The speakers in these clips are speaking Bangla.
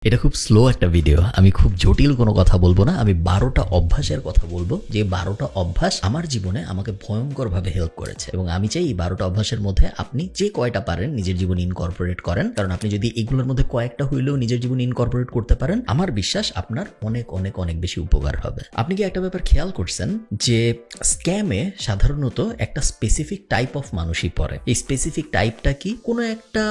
এটা খুব স্লো একটা ভিডিও। আমি খুব জটিল কোনো কথা বলবো না। আমি 12টা অভ্যাসের কথা বলবো, যে 12টা অভ্যাস আমার জীবনে আমাকে ভয়ঙ্করভাবে হেল্প করেছে, এবং আমি চাই এই 12টা অভ্যাসের মধ্যে আপনি যে কয়টা পারেন নিজের জীবনে ইনকর্পোরেট করেন। কারণ আপনি যদি এগুলোর মধ্যে কয়েকটা হইলেও নিজের জীবনে ইনকর্পোরেট করতে পারেন, আমার বিশ্বাস আপনার অনেক অনেক অনেক বেশি উপকার হবে। আপনি কি একটা ব্যাপার খেয়াল করছেন যে স্ক্যামে সাধারণত একটা স্পেসিফিক টাইপ অফ মানুষই পড়ে? এই স্পেসিফিক টাইপটা কি? কোনো একটা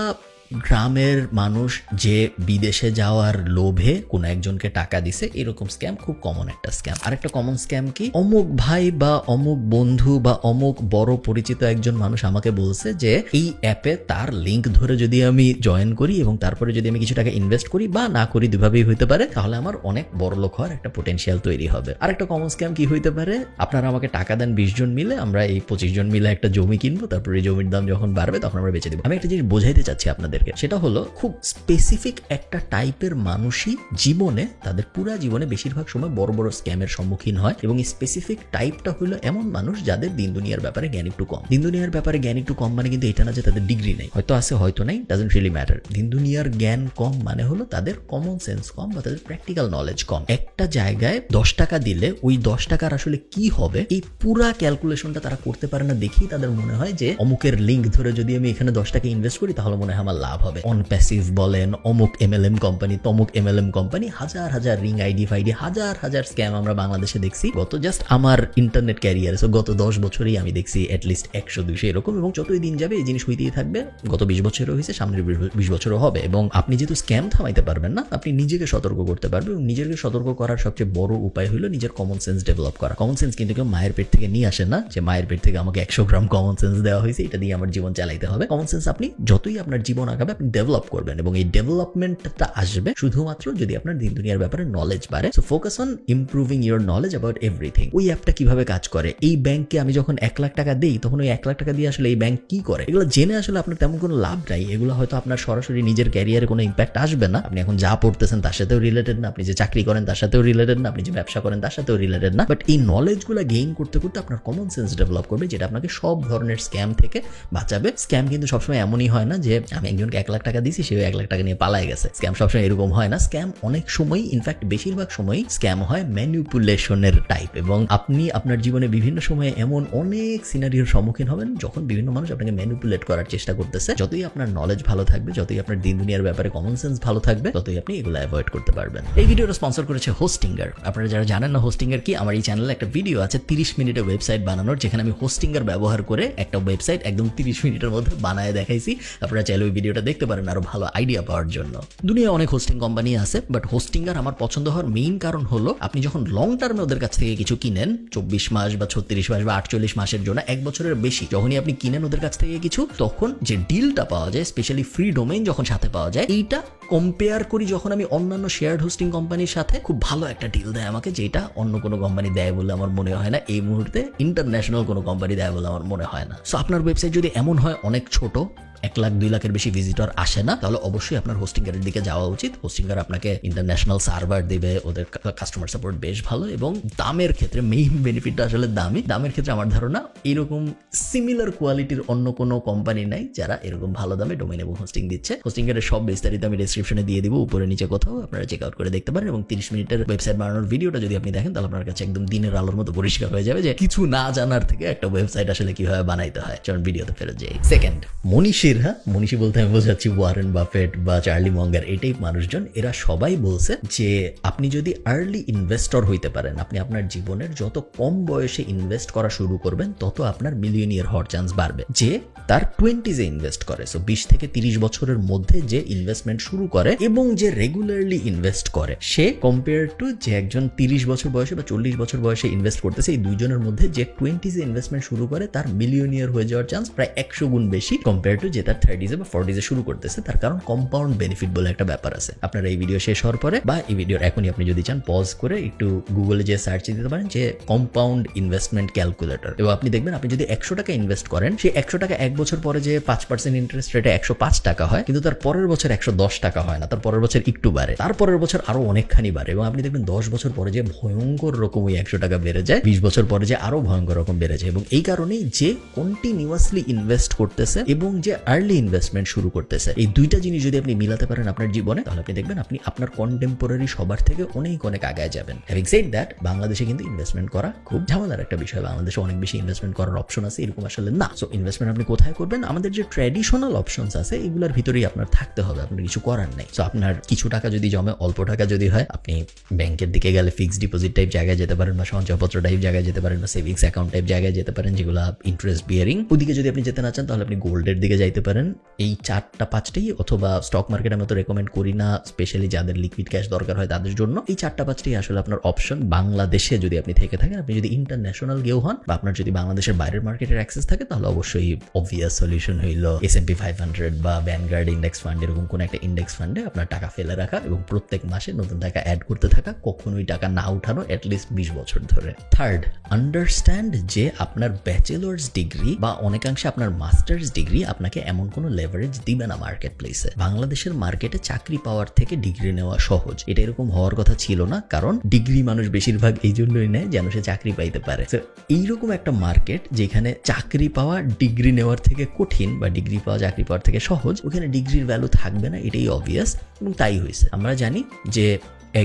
গ্রামের মানুষ যে বিদেশে যাওয়ার লোভে কোনো একজনকে টাকা দিছে, এরকম স্ক্যাম খুব কমন একটা স্ক্যাম। আরেকটা কমন স্ক্যাম কি? অমুক ভাই বা অমুক বন্ধু বা অমুক বড় পরিচিত একজন মানুষ আমাকে বলছে যে এই অ্যাপে তার লিংক ধরে যদি আমি জয়েন করি এবং তারপরে যদি আমি কিছু টাকা ইনভেস্ট করি বা না করি, দুভাবেই হইতে পারে, তাহলে আমার অনেক বড় লোক হওয়ার একটা পোটেনশিয়াল তৈরি হবে। আরেকটা কমন স্ক্যাম কি হইতে পারে? আপনারা আমাকে টাকা দেন 20 জন মিলে, আমরা এই 25 জন মিলে একটা জমি কিনবো, তারপরে এই জমির দাম যখন বাড়বে তখন আমরা বেচে দেবো। আমি একটা জিনিস বোঝাইতে চাচ্ছি আপনাদের, সেটা হলো খুব স্পেসিফিক একটা টাইপের মানুষই জীবনে, তাদের পুরা জীবনে বেশিরভাগ সময় বড় বড় স্ক্যামের সম্মুখীন হয়। এবং এই স্পেসিফিক টাইপটা হলো এমন মানুষ যাদের দিন দুনিয়ার ব্যাপারে জ্ঞান একটু কম। দিন দুনিয়ার ব্যাপারে জ্ঞান একটু কম মানে কিন্তু এটা না যে তাদের ডিগ্রি নেই, হয়তো আছে হয়তো নাই, ডাজন্ট রিয়েলি ম্যাটার। দিন দুনিয়ার জ্ঞান কম মানে হলো তাদের কমন সেন্স কম বা তাদের প্র্যাকটিক্যাল নলেজ কম। একটা জায়গায় 10 টাকা দিলে ওই 10 টাকার আসলে কি হবে এই পুরা ক্যালকুলেশনটা তারা করতে পারে না, দেখেই তাদের মনে হয় যে অমুকের লিঙ্ক ধরে যদি আমি এখানে 10 টাকা ইনভেস্ট করি তাহলে মনে হয় আমার লাভ হবে। অন প্যাসিভ বলেন, অমুক এমএলএম কোম্পানি, তমুক এমএলএম কোম্পানি, হাজার হাজার রিং আইডি ফাইডি, হাজার হাজার স্ক্যাম আমরা বাংলাদেশে দেখছি গত জাস্ট আমার ইন্টারনেট ক্যারিয়ার, সো গত 10 বছরেই আমি দেখছি অ্যাটলিস্ট 100-200 এরকম। এবং যতই দিন যাবে এই জিনিস হইতেই থাকবে। গত 20 বছরও হয়েছে, সামনের 20 বছরও হবে। এবং আপনি যেহেতু স্ক্যাম থামাইতে পারবেন না, আপনি নিজেকে সতর্ক করতে পারবেন। এবং নিজেকে সতর্ক করার সবচেয়ে বড় উপায় হলো নিজের কমন সেন্স ডেভেলপ করা। কমন সেন্স কিন্তু কেউ মায়ের পেট থেকে নিয়ে আসেন না, যে মায়ের পেট থেকে আমাকে 100 গ্রাম কমন সেন্স দেওয়া হয়েছে, এটা দিয়ে আমার জীবন চালাইতে হবে। কমন সেন্স আপনি যতই আপনার জীবন আগাবে আপনি ডেভেলপ করবেন, এবং এই ডেভেলপমেন্টটা আসবে শুধুমাত্র যদি আপনার দিন দুনিয়ার ব্যাপারে নলেজ বাড়ে। So focus on improving your knowledge about everything. ওই অ্যাপটা কিভাবে কাজ করে, এই ব্যাংকে আমি যখন 1 লাখ টাকা দিই তখন ওই 1 লাখ টাকা দিয়ে আসলে এই ব্যাংক কি করে, এগুলো জেনে আসলে আপনার তেমন কোনো লাভ নাই। এগুলো হয়তো আপনার সরাসরি নিজের ক্যারিয়ারে কোনো ইম্প্যাক্ট আসবে না। আপনি এখন যা পড়তেছেন তার সাথেও রিলেটেড না, আপনি যে চাকরি করেন তার সাথেও রিলেটেড না, আপনি যে ব্যবসা করেন তার সাথেও রিলেটেড না। বাট এই নলেজগুলো গেইন করতে করতে আপনার কমন সেন্স ডেভেলপ করবে, যেটা আপনাকে সব ধরনের স্ক্যাম থেকে বাঁচাবে। স্ক্যাম কিন্তু সবসময় এমনই হয় না যে আমি একজনকে 1 লাখ টাকা দিয়েছি, সে 1 লাখ টাকা নিয়ে পালায় গেছে। স্ক্যাম সবসময় এরকম হয় না। স্ক্যাম অনেক সময়, ইনফ্যাক্ট বেশিরভাগ সময়ই স্ক্যাম হয় ম্যানিপুলেশনের টাইপ। এবং আপনি আপনার জীবনে বিভিন্ন সময়ে এমন অনেক সিনারিওর সম্মুখীন হবেন যখন বিভিন্ন মানুষ আপনাকে ম্যানিপুলেট করার চেষ্টা করতেছে। যতই আপনার নলেজ ভালো থাকবে, যতই আপনার দিন দুনিয়ার ব্যাপারে কমন সেন্স ভালো থাকবে, ততই আপনি এগুলো অ্যাভয়েড করতে পারবেন। এই ভিডিওটা স্পন্সর করেছে হোস্টিঙ্গার। আপনারা যারা জানেন না হোস্টিঙ্গার কি, আমার এই চ্যানেলে একটা ভিডিও আছে 30 মিনিটের ওয়েবসাইট বানানোর, যেখানে আমি হোস্টিঙ্গার ব্যবহার করে একটা ওয়েবসাইট একদম 30 মিনিটের মধ্যে বানায় দেখাইছি। আপনারা চাইলে ওই ভিডিওটা দেখতে পারেন আরো ভালো আইডিয়া পাওয়ার জন্য। দুনিয়ায় অনেক হোস্টিং কোম্পানি আছে, বাট হোস্টিঙ্গার আমার পছন্দ হওয়ার মেইন কারণ হলো আপনি যখন লং টার্মে ওদের কাছ থেকে কিছু কিনেন, 24 মাস বা 36 মাস বা 48 মাসের জন্য, 1 বছরের বেশি যখনই আপনি কিনেন ওদের কাছ থেকে কিছু, তখন যে ডিলটা পাওয়া যায়, স্পেশালি ফ্রি ডোমেইন যখন সাথে পাওয়া যায়, এইটা কম্পেয়ার করি যখন আমি অন্যান্য শেয়ার্ড হোস্টিং কোম্পানির সাথে, খুব ভালো একটা ডিল দেয় আমাকে, যেটা অন্য কোনো কোম্পানি দেয় বলে আমার মনে হয় না। এই মুহূর্তে ইন্টারন্যাশনাল কোনো কোম্পানি দেয় বলে আমার মনে হয় না। সো আপনার ওয়েবসাইট যদি এমন হয় অনেক ছোট, 1 লাখ 2 লাখের বেশি ভিজিটর আসে না, তাহলে অবশ্যই আপনার হোস্টিঙ্গারের দিকে যাওয়া উচিত। হোস্টিঙ্গার আপনাকে ইন্টারন্যাশনাল সার্ভার দেবে, ওদের কাস্টমার সাপোর্ট বেশ ভালো, এবং দামের ক্ষেত্রে মেইন বেনিফিটটা আসলে দামের ক্ষেত্রে আমার ধারণা এরকম সিমিলার কোয়ালিটির অন্য কোনো কোম্পানি নাই যারা এরকম ভালো দামে ডোমেইন এবং হোস্টিং দিচ্ছে। হোস্টিঙ্গারের সব বিস্তারিত আমি ডেসক্রিপশনে দিয়ে দিব, উপরে নিচে কোথাও, আপনারা চেক আউট করে দেখতে পারেন। এবং 30 মিনিটের ওয়েবসাইট বানানোর ভিডিওটা যদি আপনি দেখেন, তাহলে আপনার কাছে একদম দিনের আলোর মতো পরিষ্কার হয়ে যাবে যে কিছু না জানার থেকে একটা ওয়েবসাইট আসলে কিভাবে বানাইতে হয়। চলুন ভিডিওতে ফেরত যাই। সেকেন্ড, মনীষী বলতে আমি বোঝাচ্ছি ওয়ারেন বাফেট বা চার্লি মঙ্গার, এই টাইপ মানুষজন। এরা সবাই বলছে যে আপনি যদি আর্লি ইনভেস্টর হইতে পারেন, আপনি আপনার জীবনের যত কম বয়সে ইনভেস্ট করা শুরু করবেন, তত আপনার মিলিয়নিয়ার হওয়ার চান্স বাড়বে। যে তার 20s ইনভেস্ট করে, সো 20 থেকে 30 বছরের মধ্যে যে ইনভেস্টমেন্ট শুরু করে এবং যে রেগুলারলি ইনভেস্ট করে, সে কম্পেয়ার টু যে একজন 30 বছর বয়সে বা 40 বছর বয়সে ইনভেস্ট করতেছে, এই দুইজনের মধ্যে যে 20s ইনভেস্টমেন্ট শুরু করে, তার মিলিয়নিয়ার হয়ে যাওয়ার চান্স প্রায় 100 গুণ বেশি কম্পেয়ার টু যে তার 30s বা 40s শুরু করতেছে। তার কারণ কম্পাউন্ড বেনিফিট বলে একটা ব্যাপার আছে। আপনারা এই ভিডিও শেষ হওয়ার পরে বা এই ভিডিওর এখনই আপনি যদি চান পজ করে একটু গুগলে যে সার্চ দিতে পারেন যে কম্পাউন্ড ইনভেস্টমেন্ট ক্যালকুলেটর, এবং আপনি দেখবেন আপনি যদি 100 টাকা ইনভেস্ট করেন, সেই 100 টাকা 1 বছর পরে যে 5% ইন্টারেস্ট রেটে 105 টাকা হয়, কিন্তু তার পরের বছর 110 টাকা হয় না, তার পরের বছর একটু বাড়ে, তারপরের বছর আরো অনেকখানি বাড়ে, এবং আপনি দেখবেন 10 বছর পরে যে ভয়ঙ্কর রকম ওই 100 টাকা বেড়ে যায়, 20 বছর পরে যে আরো ভয়ঙ্কর রকম বেড়ে যায়। এবং এই কারণেই যে কন্টিনিউয়াসলি ইনভেস্ট করতেছে এবং যে আর্লি ইনভেস্টমেন্ট শুরু করতেছে, এই দুইটা জিনিস যদি আপনি মিলাতে পারেন আপনার জীবনে, তাহলে আপনি দেখবেন আপনি আপনার কন্টেম্পোরারি সবার থেকে অনেক অনেক আগায় যাবেন। হ্যাভিং সেড দ্যাট, বাংলাদেশে কিন্তু ইনভেস্টমেন্ট করা খুব ঝামেলার একটা বিষয়। বাংলাদেশে অনেক বেশি ইনভেস্টমেন্ট করার অপশন আছে এরকম আসলে না। সো ইনভেস্টমেন্ট আপনি কোথায় করবেন? আমাদের যে ট্র্যাডিশনাল অপশনস আছে এগুলোর ভিতরেই আপনার থাকতে হবে, আপনার কিছু করার নেই। সো আপনার কিছু টাকা যদি জমে, অল্প টাকা যদি হয়, আপনি ব্যাংকের দিকে গেলে ফিক্সড ডিপোজিট টাইপ জায়গায় যেতে পারেন, বা সঞ্চয়পত্র টাইপ জায়গায় যেতে পারেন, বা সেভিংস অ্যাকাউন্ট টাইপ জায়গায় যেতে পারেন যেগুলো ইন্টারেস্ট বিয়ারিং। ওদিকে যদি আপনি যেতে না চান তাহলে আপনি গোল্ডের দিকে যাইতে পারেন। এই 4-5টাই, অথবা স্টক মার্কেট আমি তো রেকমেন্ড করি না, স্পেশালি যাদের লিকুইড ক্যাশ দরকার হয় তাদের জন্য। এই 4-5টাই আসলে আপনার অপশন। বাংলাদেশে যদি আপনি থেকে থাকেন, আপনি যদি ইন্টারন্যাশনাল কেউ হন, বা আপনার যদি বাংলাদেশের বাইরের মার্কেটের অ্যাক্সেস থাকে, তাহলে অবশ্যই অবভিয়াস সলিউশন হইল S&P 500 বা ভ্যানগার্ড ইন্ডেক্স ফান্ড, এরকম কোন একটা ইন্ডেক্স ফান্ডে আপনার টাকা ফেলে রাখা এবং প্রত্যেক মাসে নতুন টাকা অ্যাড করতে থাকা, কখনোই টাকা না উঠানো অ্যাটলিস্ট 20 বছর ধরে। থার্ড, আন্ডারস্ট্যান্ড যে আপনার ব্যাচেলার্স ডিগ্রি বা অনেকাংশে আপনার মাস্টার্স ডিগ্রি আপনাকে এমন কোনো লেভারেজ দিবে না মার্কেট প্লেসে। বাংলাদেশের মার্কেটে চাকরি পাওয়ার থেকে ডিগ্রি নেওয়া সহজ, এটা এরকম হওয়ার কথা ছিল না, কারণ ডিগ্রি মানুষ বেশিরভাগ এই জন্যই নেয় যেন সে চাকরি পাইতে পারে। এইরকম একটা মার্কেট যেখানে চাকরি পাওয়া ডিগ্রি নেওয়ার থেকে কঠিন, বা ডিগ্রি পাওয়া চাকরি পাওয়ার থেকে সহজ, ওখানে ডিগ্রির ভ্যালু থাকবে না, এটাই অবভিয়াস। এবং তাই হয়েছে। আমরা জানি যে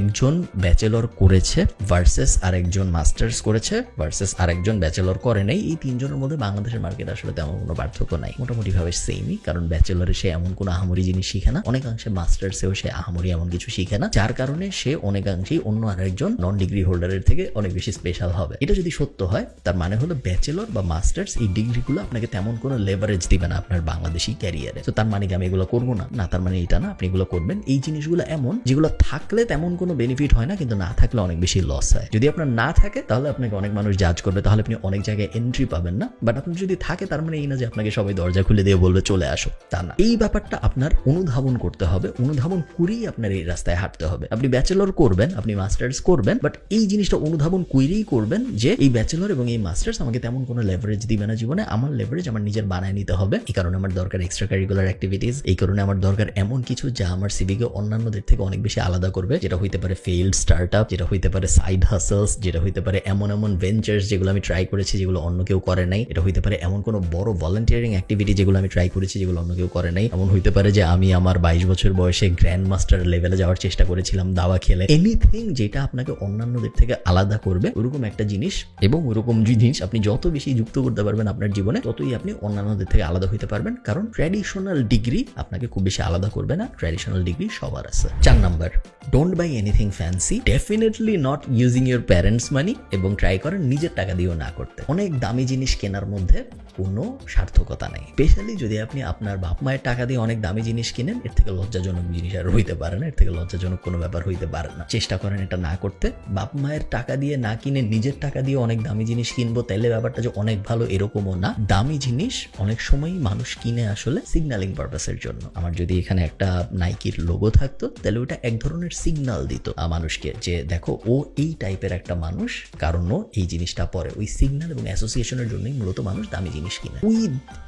একজন ব্যাচেলর করেছে ভার্সেস আরেকজন মাস্টার্স করেছে ভার্সেস আরেকজন ব্যাচেলর করে নাই, এই তিনজনের মধ্যে বাংলাদেশের মার্কেট আসলে তেমন কোনো পার্থক্য নাই, মোটামুটি ভাবে সেমই। কারণ ব্যাচেলরে সে এমন কোনো আহামরি জিনিস শিখে না, অনেকাংশে মাস্টার্সেও সে আহামরি এমন কিছু শিখে না, যার কারণে সে অনেকাংশেই অন্য আরেকজন নন ডিগ্রি হোল্ডারের থেকে অনেক বেশি স্পেশাল হবে। এটা যদি সত্য হয়, তার মানে হলো ব্যাচেলর বা মাস্টার্স এই ডিগ্রিগুলো আপনাকে তেমন কোনো লেভারেজ দিবে না আপনার বাংলাদেশি ক্যারিয়ারে। তো তার মানে কি আমি এগুলো করবো না? না, তার মানে এটা না, আপনি এগুলো করবেন। এই জিনিসগুলো এমন যেগুলো থাকলে তেমন কোনো বেনিফিট হয় না, কিন্তু না থাকলে অনেক বেশি লস হয়। যদি আপনার না থাকে তাহলে আপনাকে অনেক মানুষ জাজ করবে, তাহলে আপনি অনেক জায়গায় এন্ট্রি পাবেন না। বাট আপনার যদি থাকে, তার মানে এই না যে আপনাকে সবাই দরজা খুলে দিয়ে বলবে চলে আসো, তা না। এই ব্যাপারটা আপনার অনুধাবন করতে হবে, অনুধাবন করেই আপনার এই রাস্তায় হাঁটতে হবে। আপনি ব্যাচেলর করবেন, আপনি মাস্টার্স করবেন, বাট এই জিনিসটা অনুধাবন করেই করবেন যে এই ব্যাচেলর এবং এই মাস্টার্স আমাকে তেমন কোনো লেভারেজ দিবে না জীবনে, আমার লেভারেজ আমার নিজের বানায় নিতে হবে। এই কারণে আমার দরকার এক্সট্রা কারিকুলার অ্যাক্টিভিটিস, এই কারণে আমার দরকার এমন কিছু যা আমার সিভিকে অন্যান্যদের থেকে অনেক বেশি আলাদা করবে, যেটা হইতে পারে ফেইল্ড স্টার্টআপ, যেটা হইতে পারে সাইড হাসলস, যেটা হইতে পারে এমন এমন ভেঞ্চার্স যেগুলো আমি ট্রাই করেছি যেগুলো অন্য কেউ করে নাই, এটা হইতে পারে এমন কোনো বড় ভলান্টিয়ারিং অ্যাক্টিভিটি যেগুলো আমি ট্রাই করেছি যেগুলো অন্য কেউ করে নাই, এমন হইতে পারে যে আমি আমার 22 বছর বয়সে গ্র্যান্ড মাস্টার লেভেলে যাওয়ার চেষ্টা করেছিলাম দাবা খেলে। এনিথিং যেটা আপনাকে অন্যান্যদের থেকে আলাদা করবে, ওরকম একটা জিনিস। এবং ওরকম জিনিস আপনি যত বেশি যুক্ত করতে পারবেন আপনার জীবনে, ততই আপনি অন্যান্যদের থেকে আলাদা হইতে পারবেন। কারণ ট্র্যাডিশনাল ডিগ্রি আপনাকে খুব বেশি আলাদা করবে না, ট্র্যাডিশনাল ডিগ্রি সবার আছে। 4 number, don't buy anything fancy, definitely not using your parents money, এবং ট্রাই করেন নিজের টাকা দিয়েও না করতে। অনেক দামি জিনিস কেনার মধ্যে কোনো সার্থকতা নেই, স্পেশালি যদি আপনি আপনার বাপ মায়ের টাকা দিয়ে অনেক দামি জিনিস কিনেন। এর থেকে লজ্জাজনক জিনিস আর হইতে পারে না, এর থেকে লজ্জাজনক কোনো ব্যাপার হইতে পারে না। চেষ্টা করেন এটা না করতে। বাপ মায়ের টাকা দিয়ে না কিনে নিজের টাকা দিয়ে অনেক দামি জিনিস কিনবো, তাইলে ব্যাপারটা যে অনেক ভালো এরকমও না। দামি জিনিস অনেক সময়ই মানুষ কিনে আসলে সিগন্যালিং পারপাসের জন্য। আমার যদি এখানে একটা নাইকির লোগো থাকতো, তাহলে ওটা এক ধরনের সিগন্যাল দিত মানুষকে যে দেখো ও এই টাইপের একটা মানুষ, কারণ ও এই জিনিসটা পরে। ওই সিগন্যাল এবং অ্যাসোসিয়েশনের জন্যই মূলত মানুষ দামি জিনিস কিনে। ওই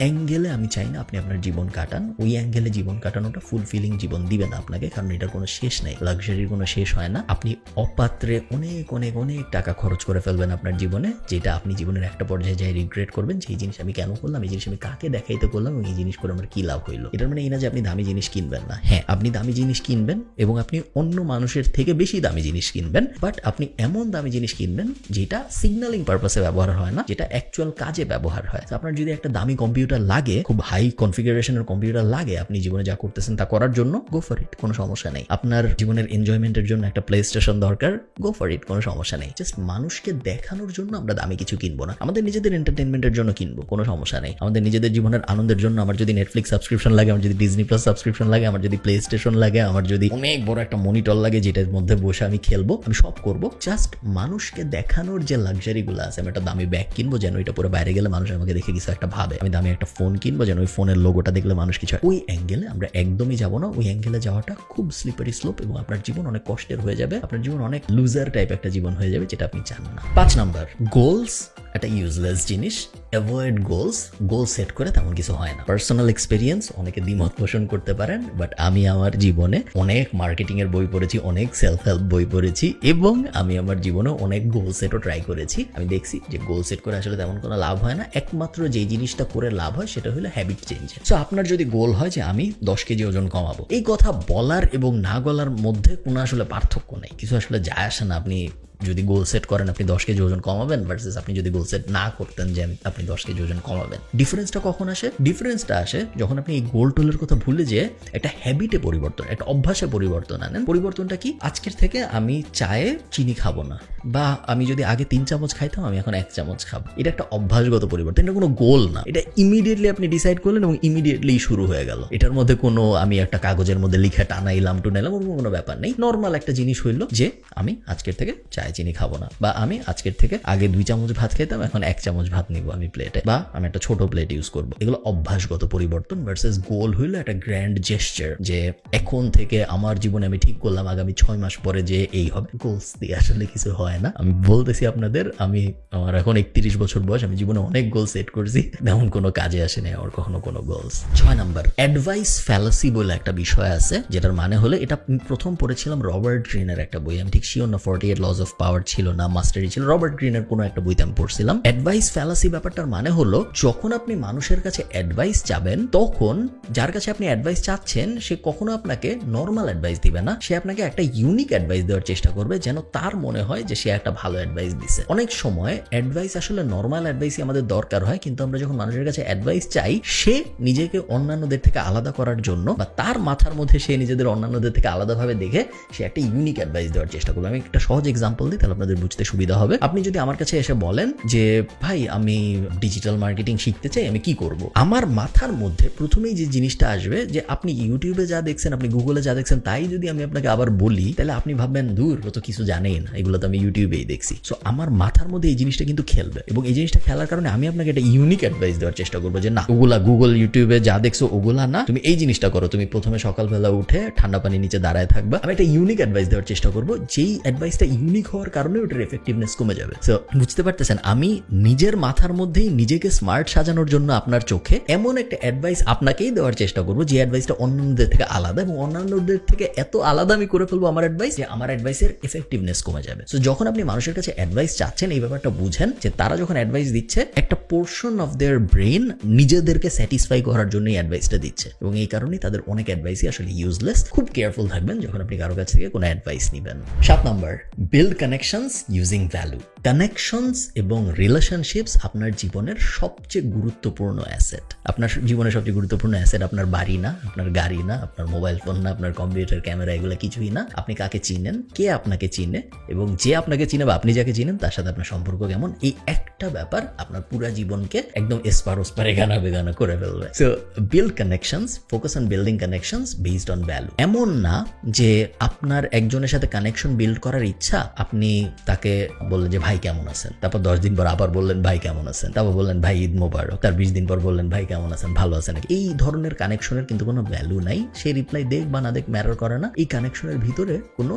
অ্যাঙ্গেলে আমি চাই না আপনি আপনার জীবন কাটান। ওই অ্যাঙ্গেলে জীবন কাটানোটা ফুলফিলিং জীবন দিবে না আপনাকে, কারণ এটার কোনো শেষ নেই, লাক্সারির কোনো শেষ হয় না। আপনি অপাত্রে অনেক অনেক অনেক টাকা খরচ করে ফেলবেন আপনার জীবনে, যেটা আপনি জীবনের একটা পর্যায়ে যাই রিগ্রেট করবেন যে এই জিনিস আমি কেন করলাম, এই জিনিস আমি কাকে দেখাইতে করলাম, এবং এই জিনিস করে আমার কি লাভ হইলো। এটার মানে এই না যে আপনি দামি জিনিস কিনবেন না। হ্যাঁ, আপনি দামি জিনিস কিনবেন এবং আপনি অন্য মানুষের থেকে বেশি দামি জিনিস কিনবেন, বাট আপনি এমন দামি জিনিস কিনবেন যেটা সিগন্যালিং পারপাসে ব্যবহার হয় না, যেটা অ্যাকচুয়াল কাজে ব্যবহার হয়। আপনার যদি একটা দামি কম্পিউটার লাগে, খুব হাই কনফিগারেশনের কম্পিউটার লাগে আপনি জীবনে যা করতেছেন তা করার জন্য, গো ফর ইট, কোনো সমস্যা নেই। আপনার জীবনের এনজয়মেন্টের জন্য একটা প্লে স্টেশন দরকার, গো ফর ইট, কোনো সমস্যা নেই। জাস্ট মানুষকে দেখানোর জন্য আমরা দামি কিছু কিনবো না, আমাদের নিজেদের এন্টারটেনমেন্টের জন্য কিনবো, কোনো সমস্যা নেই। আমাদের নিজেদের জীবনের আনন্দের জন্য আমার যদি নেটফ্লিক্স সাবস্ক্রিপশন লাগে, আমার যদি ডিজনি প্লাস সাবস্ক্রিপশন লাগে, আমার যদি প্লে স্টেশন লাগে, আমার যদি অনেক বড় একটা মনিটর লাগে যেটার মধ্যে বসে আমি খেলবো, আমি সব করবো। জাস্ট মানুষকে দেখানোর যে লাক্সারি গুলো আছে, আমি একটা দামি ব্যাগ কিনবো যেন এটা পরে বাইরে গেলে মানুষ আমাকে দেখে কিছু একটা ভাবে, আমি দামি একটা ফোন কিনবো যেন ওই ফোনের লোগোটা দেখলে মানুষ কিছু। ওই অ্যাঙ্গেলে আমরা একদমই যাবো না। ওই অ্যাঙ্গেলে যাওয়াটা খুব স্লিপারি স্লোপ এবং আপনার জীবন অনেক কষ্টের হয়ে যাবে, আপনার জীবন অনেক লুজার টাইপ একটা জীবন হয়ে যাবে, যেটা আপনি চান না। 5 নাম্বার, গোলস একটা ইউজলেস জিনিস। অ্যাভয়েড গোল সেট করে তেমন কিছু হয় না। পার্সোনাল এক্সপেরিয়েন্স, অনেকে দ্বিমত পোষণ করতে পারেন, বাট আমি আমার জীবনে অনেক মার্কেটিং এর বই পড়েছি, অনেক সেলফ হেল্প বই পড়েছি, এবং আমি আমার জীবনে অনেক গোল সেটও ট্রাই করেছি। আমি দেখছি যে গোল সেট করে আসলে তেমন কোনো লাভ হয় না। একমাত্র যেই জিনিসটা করে লাভ হয় সেটা হলো হ্যাবিট চেঞ্জ। সো আপনার যদি গোল হয় যে আমি 10 কেজি ওজন কমাবো, এই কথা বলার এবং না বলার মধ্যে কোনো আসলে পার্থক্য নেই, কিছু আসলে যায় আসে না। আপনি যদি গোল সেট করেন আপনি 10 কেজি ওজন কমাবেন ভার্সেস আপনি যদি গোল সেট না করতেন যে আপনি 10 কেজি ওজন কমাবেন, ডিফারেন্সটা কখন আসে? ডিফারেন্সটা আসে যখন আপনি এই গোল টোলের কথা ভুলে যেয়ে একটা হ্যাবিটে পরিবর্তন, একটা অভ্যাসে পরিবর্তন আনেন। পরিবর্তনটা কি? আজকের থেকে আমি চায়ে চিনি খাবো না, বা আমি যদি আগে 3 চামচ খাইতাম আমি এখন 1 চামচ খাবো। এটা একটা অভ্যাসগত পরিবর্তন, এটা কোনো গোল না। এটা ইমিডিয়েটলি আপনি ডিসাইড করলেন এবং ইমিডিয়েটলি শুরু হয়ে গেল। এটার মধ্যে কোনো আমি একটা কাগজের মধ্যে লিখে টানাইলাম টুনাইলাম কোনো ব্যাপার নেই। নর্মাল একটা জিনিস হইলো যে আমি আজকের থেকে চায়ে চিনি খাবো না, বা আমি আজকের থেকে আগে 2 চামচ ভাত খেতাম এখন 1 চামচ ভাত নিব আমি প্লেটে, বা আমি একটা ছোট প্লেট ইউজ করবো। এগুলো অভ্যাসগত পরিবর্তন ভার্সেস গোল হইলো একটা গ্র্যান্ড জেস্টার, যে এখন থেকে আমার জীবনে আমি ঠিক করলাম আগামী 6 মাস পরে যে এই হবে। গোলস দিয়ে আসলে কিছু হয় না। আমি বলতেছি আপনাদের, আমার এখন 31 বছর বয়স, আমি জীবনে অনেক গোল সেট করছি, তেমন কোনো কাজে আসে নাই আমার কখনো কোনো গোলস। 6 নাম্বার, অ্যাডভাইস ফ্যালাসি বলে একটা বিষয় আছে, যেটার মানে হলো, এটা প্রথম পড়েছিলাম রবার্ট গ্রিনের একটা বই, আমি ঠিক শিওর না 48 লজ অফ পাওয়ার ছিল না মাস্টারি ছিল, রবার্ট গ্রিনের কোনো একটা বইতে আমি পড়ছিলাম। অ্যাডভাইস ফ্যালাসি ব্যাপারটার মানে হলো, যখন আপনি মানুষের কাছে অ্যাডভাইস চাবেন, তখন যার কাছে আপনি অ্যাডভাইস চাচ্ছেন সে কখনো আপনাকে নর্মাল অ্যাডভাইস দিবে না, সে আপনাকে একটা ইউনিক অ্যাডভাইস দেওয়ার চেষ্টা করবে যেন তার মনে হয় যে সে একটা ভালো অ্যাডভাইস দিছে। অনেক সময় অ্যাডভাইস আসলে নর্মাল অ্যাডভাইসই আমাদের দরকার হয়, কিন্তু আমরা যখন মানুষের কাছে অ্যাডভাইস চাই, সে নিজেকে অন্যান্যদের থেকে আলাদা করার জন্য, বা তার মাথার মধ্যে সে নিজেদের অন্যান্যদের থেকে আলাদাভাবে দেখে সে একটা ইউনিক অ্যাডভাইস দেওয়ার চেষ্টা করবে। আমি একটা সহজ এক্সাম্পল দিই, তাহলে আপনাদের বুঝতে সুবিধা হবে। আপনি যদি আমার কাছে এসে বলেন যে ভাই আমি ডিজিটাল মার্কেটিং শিখতে চাই, আমি কি করব, আমার মাথার মধ্যে প্রথমেই যে জিনিসটা আসবে যে আপনি ইউটিউবে যা দেখছেন, আপনি গুগলে যা দেখছেন, তাই যদি আমি আপনাকে আবার বলি, তাহলে আপনি ভাববেন দূর, ও তো কিছু জানেই না, এগুলো তো আমি ইউটিউবেই দেখছি। সো আমার মাথার মধ্যে এই জিনিসটা কিন্তু খেলবে, এবং এই জিনিসটা খেলার কারণে আমি আপনাকে একটা ইউনিক অ্যাডভাইস দেওয়ার চেষ্টা করবো যে না, ওগুলা গুগল ইউটিউবে যা দেখছো ওগুলা না, তুমি এই জিনিসটা করো, তুমি প্রথমে সকালবেলা উঠে ঠান্ডা পানির নিচে দাঁড়ায় থাকবা। আমি একটা ইউনিক অ্যাডভাইস দেওয়ার চেষ্টা করবো, যেই অ্যাডভাইসটা ইউনিক হওয়ার কারণে ওটার এফেক্টিভনেস কমে যাবে। সো বুঝতে পারতেছেন, আমি নিজের মাথার মধ্যেই নিজেকে স্মার্ট সাজানোর জন্য আপনার চোখে এমন একটা অ্যাডভাইস আপনাকেই দেওয়ার চেষ্টা করবো, যে অ্যাডভাইসটা অন্যদের থেকে আলাদা, এবং অন্যান্যদের থেকে এত আলাদা আমি করে ফেলবো আমার অ্যাডভাইস, যে আমার অ্যাডভাইসের এফেক্টিভনেস কমে যাবে। সো যখন আপনি মানুষের কাছে অ্যাডভাইস চাচ্ছেন, এই ব্যাপারটা বুঝেন যে তারা যখন অ্যাডভাইস দিচ্ছে, একটা পোর্শন অফ দেয়ার ব্রেন নিজেদেরকে স্যাটিসফাই করার জন্য অ্যাডভাইসটা দিচ্ছে, এবং এই কারণেই তাদের অনেক অ্যাডভাইসই আসলে ইউজলেস। খুব কেয়ারফুল থাকবেন যখন আপনি কারো কাছ থেকে কোনো অ্যাডভাইস নেবেন। 7 number, build connections using value. Connections এবং রিলেশনশিপস আপনার জীবনের সবচেয়ে গুরুত্বপূর্ণ অ্যাসেট। আপনার জীবনের সবচেয়ে গুরুত্বপূর্ণ অ্যাসেট আপনার বাড়ি না, আপনার গাড়ি না, আপনার মোবাইল ফোন না, আপনার কম্পিউটার ক্যামেরা, এগুলো কিছুই না। আপনি কাকে চিনেন, কে আপনাকে চিনে, এবং যে আপনাকে চিনে বা আপনি যাকে চিনেন তার সাথে আপনার সম্পর্ক কেমন, এই একটা ব্যাপার আপনার পুরো জীবনকে একদম এসপার ওসপারে গানা বেগানা করে ফেলবে। So build connections, focus on building connections based on value. এমন না যে আপনার একজনের সাথে কানেকশন বিল্ড করার ইচ্ছা, আপনি তাকে বললেন যে ভাই কেমন আছেন, তারপর 10 দিন পর আবার বললেন ভাই কেমন আছেন, তারপর বললেন ভাই ঈদ মোবারক, তার 20 দিন পর বললেন ভাই কেমন আছেন, ভালো আছেন নাকি। এই ধরনের কানেকশনের কিন্তু কোনো ভ্যালু নাই। সে রিপ্লাই দেখ বা না দেখ ম্যাটার করে না। এই কানেকশনের ভিতরে কোনো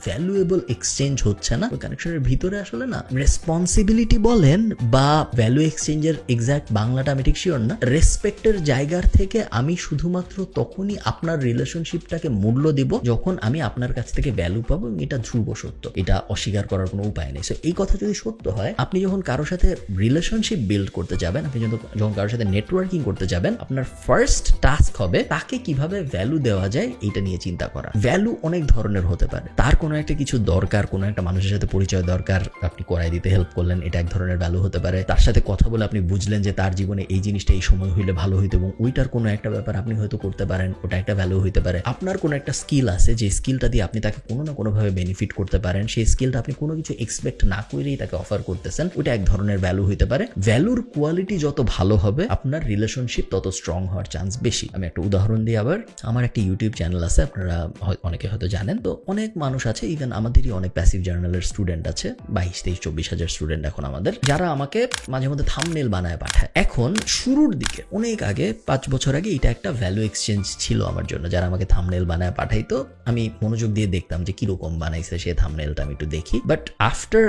ভ্যালুয়েবল এক্সচেঞ্জ হচ্ছে না। ওই কানেকশনের ভিতরে আসলে না রেসপন্সিবিলিটি বলেন বা ভ্যালু এক্সচেঞ্জের এক্সাক্ট বাংলাটা আমি ঠিক শিওর না, রেসপেক্টের জায়গার থেকে আমি শুধুমাত্র তখনই আপনার রিলেশনশিপটাকে মূল্য দিব যখন আমি আপনার কাছ থেকে ভ্যালু পাবো, এবং এটা ধ্রুব সত্য, এটা অস্বীকার করার কোনো উপায় নেই। সো এই কথা যদি সত্য হয়, আপনি যখন কারোর সাথে রিলেশনশিপ বিল্ড করতে যাবেন, আপনি যখন কারোর সাথে নেটওয়ার্কিং করতে যাবেন, আপনার ফার্স্ট টাস্ক হবে তাকে কিভাবে ভ্যালু দেওয়া যায় এটা নিয়ে চিন্তা করা। ভ্যালু অনেক ধরনের হতে পারে। তার কোনো একটা কিছু দরকার, কোনো একটা মানুষের সাথে পরিচয় দরকার, আপনি করাই দিতে হেল্প করলেন, এটা এক ধরনের ভ্যালু হতে পারে। তার সাথে কথা বলে আপনি বুঝলেন যে তার জীবনে এই জিনিসটা এই সময় হইলে ভালো হইতো, এবং ওইটার কোনো একটা ব্যাপার আপনি হয়তো করতে পারেন, ওটা একটা ভ্যালু হইতে পারে। আপনার কোনো একটা স্কিল আছে, যে স্কিলটা দিয়ে আপনি তাকে কোনো না কোনোভাবে বেনিফিট করতে পারেন, সেই স্কিলটা আপনি কোনো কিছু এক্সপেক্ট না করেই তাকে অফার করতেছেন, ওটা এক ধরনের ভ্যালু হইতে পারে। ভ্যালুর কোয়ালিটি যত ভালো হবে, আপনার রিলেশনশিপ তত স্ট্রং হওয়ার চান্স বেশি। আমি একটা উদাহরণ দিই আবার। আমার একটা ইউটিউব চ্যানেল আছে, আপনারা অনেকে হয়তো জানেন। তো অনেক মানুষ আছে, ইভেন আমাদেরই অনেক প্যাসিভ জার্নালের স্টুডেন্ট আছে, 22-23-24 হাজার স্টুডেন্ট এখন আমাদের, যারা আমাকে মাঝে মধ্যে থাম্বনেল বানায় পাঠায়। এখন শুরুর দিকে অনেক আগে 5 বছর আগে এটা একটা ভ্যালু এক্সচেঞ্জ ছিল আমার জন্য। যারা আমাকে থাম্বনেল বানায় পাঠাইতো আমি মনোযোগ দিয়ে দেখতাম যে কিরকম বানাইছে সে থাম্বনেলটা, আমি একটু দেখি। But after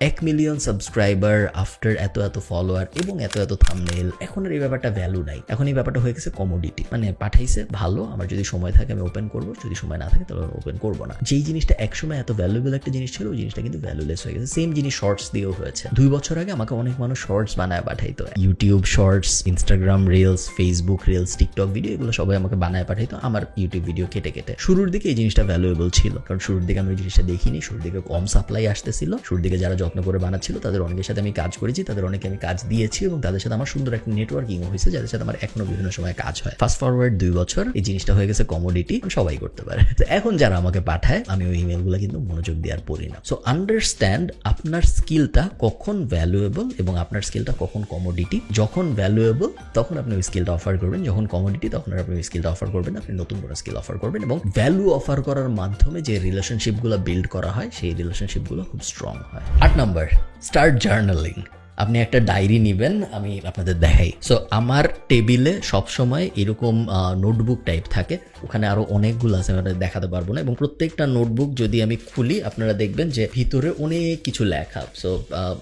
1 million subscriber, after এত ফলোয়ার এবং এত থাম্বনেল, এখন আর এই ব্যাপারটা ভ্যালু নাই। এখন এই ব্যাপারটা হয়ে গেছে কমোডিটি। মানে পাঠাইছে ভালো, আমার যদি সময় থাকে আমি ওপেন করবো, যদি সময় না থাকে তাহলে ওপেন করবো না। যেই জিনিসটা একসময় এত ভ্যালুয়েবল একটা জিনিস ছিল, ওই জিনিসটা কিন্তু ভ্যালুলেস হয়ে গেছে। সেম জিনিস শর্টস দিয়েও হয়েছে। 2 বছর আগে আমাকে অনেক মানুষ শর্টস বানায় পাঠাইতো, YouTube shorts, Instagram reels, Facebook reels, TikTok video, এগুলো সবাই আমাকে বানায় পাঠাইতো আমার ইউটিউব ভিডিও কেটে কেটে। শুরুর দিকে এই জিনিসটা ভ্যালুয়েবল ছিল, কারণ শুরুর দিকে আমি ওই জিনিসটা দেখিনি, শুরুর দিকে কম সাপ্লাই আসতেছিল, শুরুর দিকে যারা যত্ন করে বানাচ্ছিল তাদের অনেকের সাথে আমি কাজ করেছি, তাদের অনেকে আমি কাজ দিয়েছি এবং তাদের সাথে আমার সুন্দর একটা নেটওয়ার্কিং হয়েছে, যাদের সাথে আমার এখনো বিভিন্ন সময় কাজ হয়। ফাস্ট ফরওয়ার্ড 2 বছর এই জিনিসটা হয়ে গেছে কমোডিটি, সবাই করতে পারে। তো এখন যারা আমাকে পাঠায় আমি ওই ইমেলগুলো কিন্তু মনোযোগ দিয়ে আর পড়ি না। সো আন্ডারস্ট্যান্ড আপনার স্কিলটা কখন ভ্যালুয়েবল এবং আপনার স্কিলটা কখন কমোডিটি। যখন ভ্যালুয়েবল তখন আপনি ওই স্কিলটা অফার করবেন, যখন কমোডিটি তখন আপনি ওই স্কিলটা অফার করবেন, আপনি নতুন কোনো স্কিল অফার করবেন। এবং ভ্যালু অফার করার মাধ্যমে যে রিলেশনশিপগুলো বিল্ড করা হয় সেই রিলেশনশিপগুলো খুব স্ট্রং হয়। 8 নাম্বার, স্টার্ট জার্নালিং। আপনি একটা ডায়েরি নেবেন, আমি আপনাদের দেখাই। সো আমার টেবিলে সবসময় এরকম নোটবুক টাইপ থাকে, ওখানে আরো অনেকগুলো আছে, আমি দেখাতে পারবো না। এবং প্রত্যেকটা নোটবুক যদি আমি খুলি আপনারা দেখবেন যে ভিতরে অনেক কিছু লেখা। সো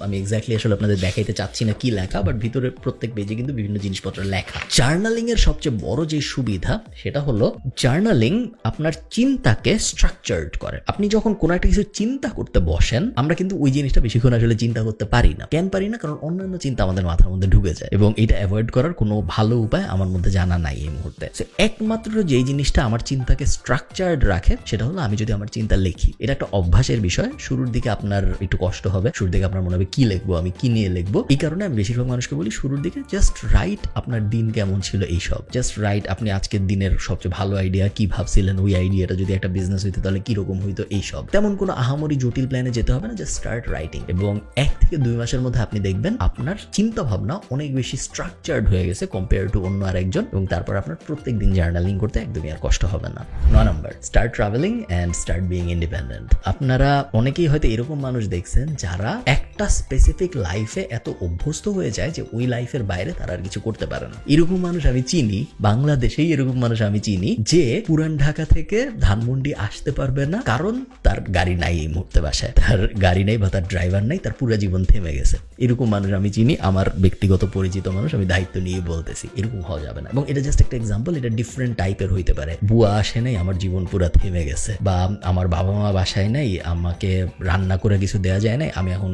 আমি এক্স্যাক্টলি আসলে আপনাদের দেখাইতে চাচ্ছি না কি লেখা, বাট ভিতরে প্রত্যেক পেজে কিন্তু বিভিন্ন জিনিসপত্র লেখা। জার্নালিং এর সবচেয়ে বড় যে সুবিধা সেটা হলো জার্নালিং আপনার চিন্তাকে স্ট্রাকচার্ড করে। আপনি যখন কোনো একটা কিছু চিন্তা করতে বসেন, আমরা কিন্তু ওই জিনিসটা বেশিক্ষণ আসলে চিন্তা করতে পারি না। কেন পারি না? কারণ অন্যান্য চিন্তা আমাদের মাথার মধ্যে ঢুকে যায়, এবং এটা অ্যাভয়েড করার কোনো ভালো উপায় আমার মধ্যে জানা নাই এই মুহূর্তে। একমাত্র যেই জিনিসটা আমার চিন্তাকে স্ট্রাকচার্ড রাখে সেটা হলো আমি যদি আমার চিন্তা লিখি। এটা একটা অভ্যাসের বিষয়। শুরুর দিকে আপনার একটু কষ্ট হবে, শুরুর দিকে আপনার মনে হবে কি লিখবো, আমি কি নিয়ে লিখবো। এই কারণে আমি বেশিরভাগ মানুষকে বলি শুরুর দিকে জাস্ট রাইট আপনার দিন কেমন ছিল, এইসব জাস্ট রাইট। আপনি আজকের দিনের সবচেয়ে ভালো আইডিয়া কি ভাবছিলেন, ওই আইডিয়াটা যদি একটা বিজনেস হইতো তাহলে কিরকম হইতো, এইসব। তেমন কোনো আহামরি জটিল প্ল্যানে যেতে হবে না, জাস্ট স্টার্ট রাইটিং। এবং 1 থেকে 2 মাসের মধ্যে আপনি দেখবেন আপনার চিন্তা ভাবনা অনেক বেশি স্ট্রাকচার্ড হয়ে গেছে কম্পেয়ার টু অন্য আরেকজন, এবং তারপর আপনার প্রত্যেক দিন জার্নালিং করতে একদমই আর কষ্ট হবে না। 9 number, start travelling and start being independent. আপনারা অনেকেই হয়তো এরকম মানুষ দেখছেন যারা একটা স্পেসিফিক লাইফে এত অভ্যস্ত হয়ে যায় যে ওই লাইফের বাইরে তারা আর কিছু করতে পারে না। এরকম মানুষ আমি চিনি, বাংলাদেশেই এরকম মানুষ আমি চিনি, যে পুরান ঢাকা থেকে ধানমন্ডি আসতে পারবে না কারণ তার গাড়ি নাই এই মুহূর্তে বাসায়, তার গাড়ি নেই বা তার ড্রাইভার নাই, তার পুরো জীবন থেমে গেছে। এরকম মানুষ আমি চিনি, আমার ব্যক্তিগত পরিচিত মানুষ, আমি দায়িত্ব নিয়ে বলতেছি এরকম হওয়া যাবে না। এবং এটা জাস্ট একটা এক্সাম্পল, এটা ডিফারেন্ট টাইপের হইতে পারে। বুয়া আসে নাই, আমার জীবন পুরো থেমে গেছে, বা আমার বাবা মা বাসায় নাই, আমাকে রান্না করে কিছু দেওয়া যায় নাই, আমি এখন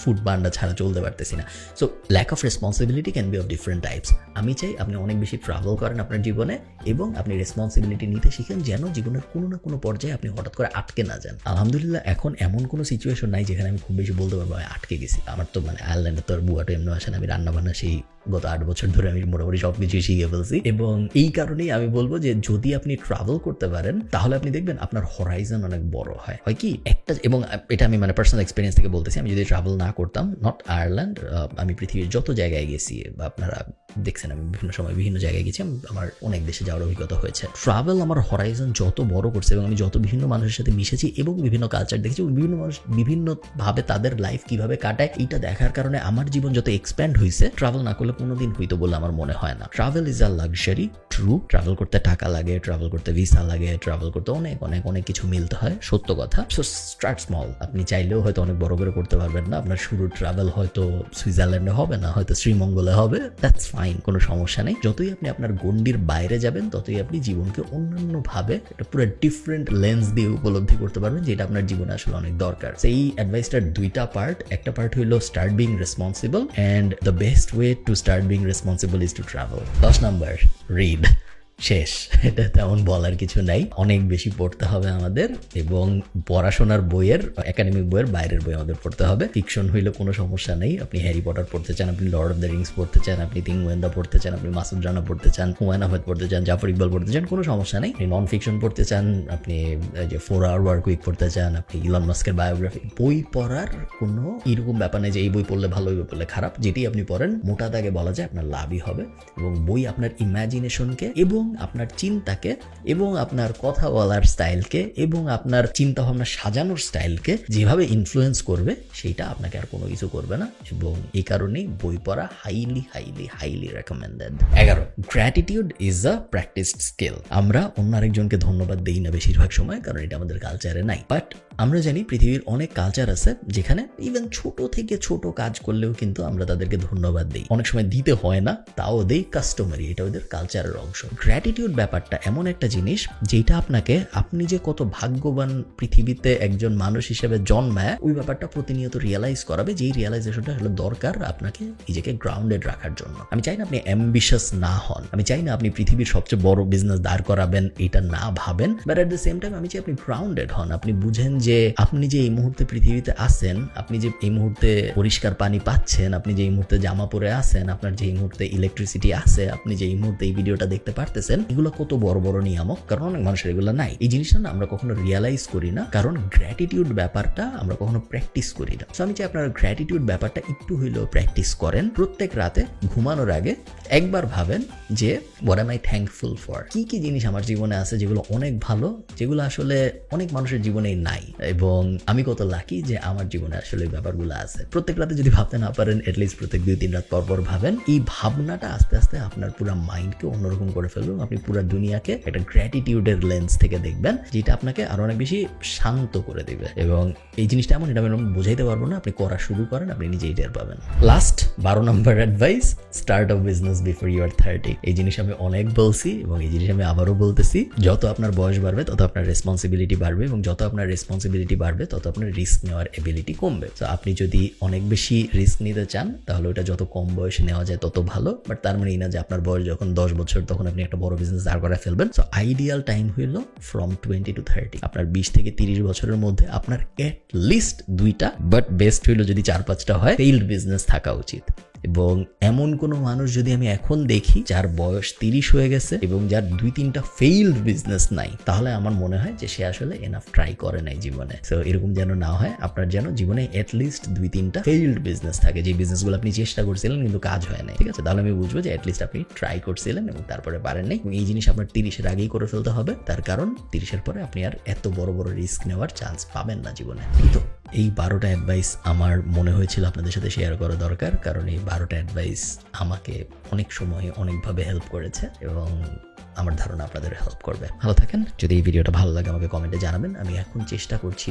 ফুড বান্ডা ছাড়া চলতে পারতেছি না। So lack of responsibility can be of different types. আমি চাই আপনি অনেক বেশি ট্রাভেল করেন আপনার জীবনে এবং আপনি রেসপন্সিবিলিটি নিতে শিখেন, যেন জীবনের কোনো না কোনো পর্যায়ে আপনি হঠাৎ করে আটকে না যান। আলহামদুলিল্লাহ এখন এমন কোনো সিচুয়েশন নাই যেখানে আমি খুব বেশি বলতে পারবো আটকে গেছি। আমার তো মানে আয়ারল্যান্ডে তো আর বুয়াটা এমনি আসেন, আমি রান্না বান্না সেই গত 8 বছর ধরে আমি মোটামুটি সবকিছু শিখে ফেলছি। এবং এই কারণেই আমি বলবো যে যদি আপনি ট্রাভেল করতে পারেন তাহলে আপনি দেখবেন আপনার হরাইজন অনেক বড় হয় কি একটা। এবং এটা আমি মানে পার্সোনাল এক্সপিরিয়েন্স থেকে বলতেছি, আমি যদি ট্রাভেল না করতাম, নট আয়ারল্যান্ড, আমি পৃথিবীর যত জায়গায় গেছি বা আপনারা দেখছেন আমি বিভিন্ন সময় বিভিন্ন জায়গায় গেছি, আমার অনেক দেশে যাওয়ার অভিজ্ঞতা হয়েছে। ট্রাভেল আমার হরাইজন যত বড় করছে এবং আমি যত বিভিন্ন মানুষের সাথে মিশেছি এবং বিভিন্ন কালচার দেখেছি, বিভিন্ন মানুষ বিভিন্নভাবে তাদের লাইফ কিভাবে কাটায়, এইটা দেখার কারণে আমার জীবন যত এক্সপ্যান্ড হয়েছে। ট্রাভেল না করলে কোনোদিন হইতো বলে আমার মনে হয় না। Travel is a luxury, true. Travel করতে টাকা লাগে, ট্রাভেল করতে ভিসা লাগে, ট্রাভেল করতে অনেক অনেক অনেক কিছু মিলতে হয়, সত্য কথা। So start small. আপনি চাইলেও হয়তো অনেক বড় করে করতে পারবেন না। আপনার শুরুর ট্রাভেল হয়তো সুইজারল্যান্ডে হবে না, হয়তো শ্রীমঙ্গলে হবে, দ্যাটস ফাইন, কোনো সমস্যা নেই। যতই আপনি আপনার গণ্ডির বাইরে যাবেন ততই আপনি জীবনকে অন্যান্যভাবে একটা পুরো ডিফারেন্ট লেন্স দিয়ে উপলব্ধি করতে পারবেন, যেটা আপনার জীবনে আসলে অনেক দরকার। এই অ্যাডভাইসটার 2টা পার্ট। একটা পার্ট হইলো start being responsible, and the best way to start being responsible is to travel. 10 number, read. শেষ, এটা তেমন বলার কিছু নাই। অনেক বেশি পড়তে হবে আমাদের, এবং পড়াশোনার বইয়ের, একাডেমিক বইয়ের বাইরের বই আমাদের পড়তে হবে। ফিকশন হইলে কোনো সমস্যা নেই। আপনি হ্যারি পটার পড়তে চান, আপনি লর্ড অফ দ্য রিংস পড়তে চান, আপনি তিন গোয়েন্দা পড়তে চান, আপনি মাসুদ রানা পড়তে চান, হুমায়ুন আহমেদ পড়তে চান, জাফর ইকবাল পড়তে চান, কোনো সমস্যা নেই। আপনি নন ফিকশন পড়তে চান, আপনি যে 4 আওয়ার ওয়ার্ক উইক পড়তে চান, আপনি ইলন মাস্কের বায়োগ্রাফি, বই পড়ার কোনো এরকম ব্যাপার নেই যে এই বই পড়লে ভালো, এই বই পড়লে খারাপ। যেটি আপনি পড়েন মোটা দাগে বলা যায় আপনার লাভই হবে, এবং বই আপনার ইমাজিনেশনকে এবং আপনার চিন্তাকে এবং আপনার কথা বলার স্টাইলকে এবং আপনার চিন্তা ভাবনা সাজানোর স্টাইলকে যেভাবে ইনফ্লুয়েন্স করবে সেইটা আপনাকে আর কোনো কিছু করবে না, এবং এই কারণেই বই পড়া highly recommended. 11, gratitude is a practised skill. আমরা অন্য আরেকজনকে ধন্যবাদ দেই না বেশিরভাগ সময়, কারণ এটা আমাদের কালচারে নাই। বাট আমরা জানি পৃথিবীর অনেক কালচার আছে যেখানে ইভেন ছোট থেকে ছোট কাজ করলেও কিন্তু আমরা তাদেরকে ধন্যবাদ দিই। অনেক সময় দিতে হয় না, তাও দেই, কাস্টমারি, এটা ওদের কালচারের অংশ। গ্র্যাটিটিউড ব্যাপারটা এমন একটা জিনিস যেটা আপনাকে আপনি যে কত ভাগ্যবান পৃথিবীতে একজন মানুষ হিসেবে জন্মায় ওই ব্যাপারটা প্রতিনিয়ত রিয়েলাইজ করাবে, যেই রিয়েলাইজেশনটা হলো দরকার আপনাকে নিজেকে গ্রাউন্ডেড রাখার জন্য। আমি চাই না আপনি অ্যাম্বিশাস না হন, আমি চাই না আপনি পৃথিবীর সবচেয়ে বড় বিজনেস দাঁড় করাবেন এটা না ভাবেন, but at the same time আমি চাই আপনি গ্রাউন্ডেড হন। আপনি বুঝেন যে আপনি যে এই মুহূর্তে পৃথিবীতে আছেন, আপনি যে এই মুহূর্তে পরিষ্কার পানি পাচ্ছেন, আপনি যে এই মুহূর্তে জামা পরে আছেন, আপনার যে এই মুহূর্তে ইলেকট্রিসিটি আছে, আপনি যে এই মুহূর্তে এই ভিডিওটা দেখতে পারতেছেন, এগুলো কত বড় বড় নিয়ামক, কারণ অনেক মানুষের এগুলো নাই। এই জিনিসটা না আমরা কখনো রিয়েলাইজ করি না, কারণ গ্র্যাটিটিউড ব্যাপারটা আমরা কখনো প্র্যাকটিস করি না। সো আমি চাই আপনারা গ্র্যাটিটিউড ব্যাপারটা একটু হইলেও প্র্যাকটিস করেন। প্রত্যেক রাতে ঘুমানোর আগে একবার ভাবেন যে what M I thankful for, কি কি জিনিস আমার জীবনে আছে যেগুলো অনেক ভালো, যেগুলো আসলে অনেক মানুষের জীবনেই নাই, এবং আমি কত লাকি যে আমার জীবনে আসলে এই ব্যাপারগুলো আছে। প্রত্যেক রাতে যদি ভাবতে না পারেন, এটলিস্ট প্রত্যেক 2-3 রাত পর পর ভাবেন। এই ভাবনাটা আস্তে আস্তে আপনার পুরো মাইন্ডকে অন্যরকম করে ফেলবে। আপনি পুরো দুনিয়াকে একটা গ্র্যাটিটিউডের লেন্স থেকে দেখবেন, যেটা আপনাকে আরো অনেক বেশি শান্ত করে দিবে। এবং এই জিনিসটা এমন, এটা আমি বোঝাইতে পারবো না, আপনি করা শুরু করেন, আপনি নিজেই টের পাবেন। Last 12 number advice, start a business before you are 30। এই জিনিস আমি অনেক বলছি এবং এই জিনিস আমি আবারও বলতেছি, যত আপনার বয়স বাড়বে তত আপনার রেসপন্সিবিলিটি বাড়বে, এবং যত আপনার রেসপন্সিবিলিটি বাড়বে তত আপনার রিস্ক নেওয়ার এবিলিটি কমবে। তো আপনি যদি অনেক বেশি রিস্ক নিতে চান তাহলে ওটা যত কম বয়সে নেওয়া যায় তত ভালো, বাট তার মানে এই না যে আপনার বয়স যখন 10 বছর তখন আপনি একটা বড় বিজনেস দাঁড় করায় ফেলবেন। সো আইডিয়াল টাইম হইল ফ্রম 20 to 30। আপনার 20 থেকে 30 বছরের মধ্যে আপনার এট লিস্ট 2টা, বাট বেস্ট হইল যদি 4-5টা হয়, ফেইল্ড বিজনেস থাকা উচিত। এবং এমন কোনো মানুষ যদি আমি এখন দেখি যার বয়স 30 হয়ে গেছে এবং যার 2-3টা ফেইল্ড বিজনেস নাই, তাহলে আমার মনে হয় যে সে আসলে এনাফ ট্রাই করে নাই জীবনে। সো এরকম যেন না হয়, আপনার যেন জীবনে অ্যাটলিস্ট 2-3টা ফেইল্ড বিজনেস থাকে, যে বিজনেসগুলো আপনি চেষ্টা করছিলেন কিন্তু কাজ হয় নাই, ঠিক আছে? তাহলে আমি বুঝবো যে অ্যাটলিস্ট আপনি ট্রাই করছিলেন এবং তারপরে পারেন নাই। এই জিনিস আপনার 30-এর আগেই করে ফেলতে হবে, তার কারণ 30-এর পরে আপনি আর এত বড় বড় রিস্ক নেওয়ার চান্স পাবেন না জীবনে। তো এই 12টা অ্যাডভাইস আমার মনে হয়েছিল আপনাদের সাথে শেয়ার করা দরকার, কারণ এই 12টা অ্যাডভাইস আমাকে অনেক সময় অনেকভাবে হেল্প করেছে এবং আমার ধারণা আপনাদের হেল্প করবে। ভালো থাকেন। যদি এই ভিডিওটা ভালো লাগে আমাকে কমেন্টে জানাবেন। আমি এখন চেষ্টা করছি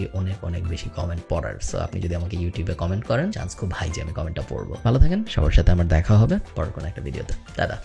অনেক বেশি কমেন্ট পড়ার। সো আপনি যদি আমাকে ইউটিউবে কমেন্ট করেন, চান্স খুব হাই যে আমি কমেন্টটা পড়বো। ভালো থাকেন, সবার সাথে আমার দেখা হবে পরের কোনো একটা ভিডিওতে। দাদা।